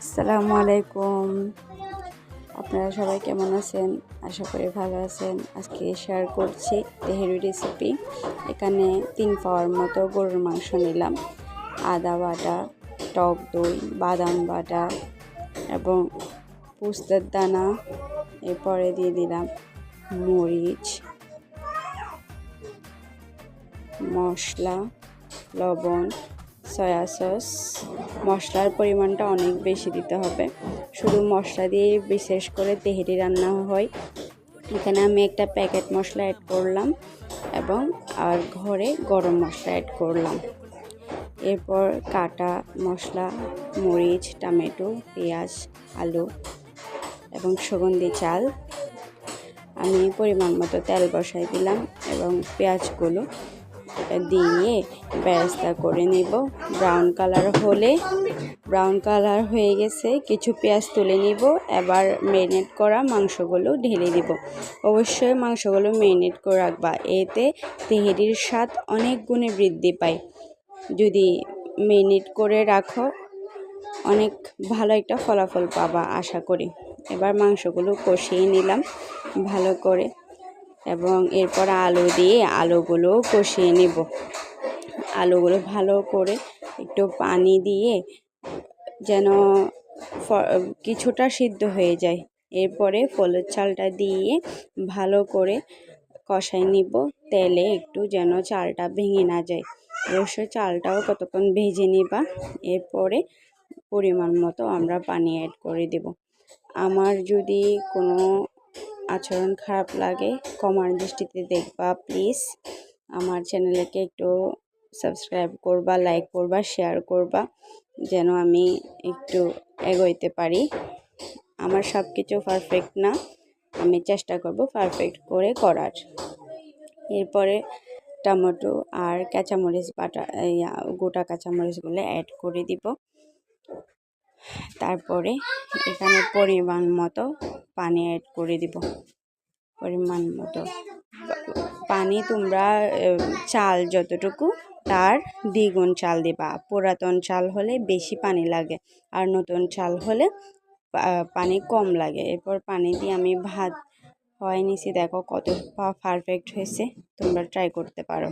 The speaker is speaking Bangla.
আসসালামু আলাইকুম। আপনারা সবাই কেমন আছেন? আশা করি ভালো আছেন। আজকে শেয়ার করছি তেহেরি রেসিপি। এখানে 3 পাওয়ার মতো গরুর মাংস নিলাম, আদা বাটা, টক দই, বাদাম বাটা এবং পোস্তের দানা। এরপরে দিয়ে দিলাম মরিচ, মশলা, লবণ, সয়া সস। মশলার পরিমাণটা অনেক বেশি দিতে হবে। শুধু মশলা দিয়ে বিশেষ করে তেহেরি রান্না হয়। এখানে আমি একটা প্যাকেট মশলা অ্যাড করলাম এবং আর ঘরে গরম মশলা অ্যাড করলাম। এরপর কাটা মশলা, মরিচ, টমেটো, পেঁয়াজ, আলু এবং সুগন্ধি চাল। আমি পরিমাণ মতো তেল বসাই দিলাম এবং পেঁয়াজগুলো দিয়ে বেরেস্তা করে নেব। ব্রাউন কালার হয়ে গেছে, কিছু পেঁয়াজ তুলে নিব। এবার ম্যারিনেট করা মাংসগুলো ঢেলে দিব। অবশ্যই মাংসগুলো ম্যারিনেট করে রাখবা, এতে তেহেরির স্বাদ অনেক গুণে বৃদ্ধি পায়। যদি ম্যারিনেট করে রাখো অনেক ভালো একটা ফলাফল পাবা আশা করি। এবার মাংসগুলো কষিয়ে নিলাম ভালো করে এবং এরপর আলু দিয়ে আলুগুলো কষিয়ে নেব। আলুগুলো ভালো করে একটু পানি দিয়ে যেন কিছুটা সিদ্ধ হয়ে যায়। এরপরে ফলের চালটা দিয়ে ভালো করে কষাই নিব তেলে, একটু যেন চালটা ভেঙে না যায়। অবশ্যই চালটাও কতক্ষণ ভেজে নিবা। এরপরে পরিমাণ মতো আমরা পানি অ্যাড করে দেব। আমার যদি কোনো আচরণ খারাপ লাগে ক্ষমার দৃষ্টিতে দেখবা প্লিজ। আমার চ্যানেলকে একটু সাবস্ক্রাইব করবা, লাইক করবা, শেয়ার করবা, যেন আমি একটু এগোইতে পারি। আমার সব কিছু পারফেক্ট না, আমি চেষ্টা করব পারফেক্ট করে করার। এরপরে টমেটো আর কাঁচামরিচ বাটা, গোটা কাঁচামরিচগুলো অ্যাড করে দিব। তারপরে এখানে পরিমাণ মতো পানি অ্যাড করে দিব। পরিমাণ মতো পানি তোমরা চাল যতটুকু তার দ্বিগুণ চাল দিবা। পুরাতন চাল হলে বেশি পানি লাগে আর নতুন চাল হলে পানি কম লাগে। এরপর পানি দিয়ে আমি ভাত হয়ে নিছি, দেখো কত পারফেক্ট হয়েছে। তোমরা ট্রাই করতে পারো।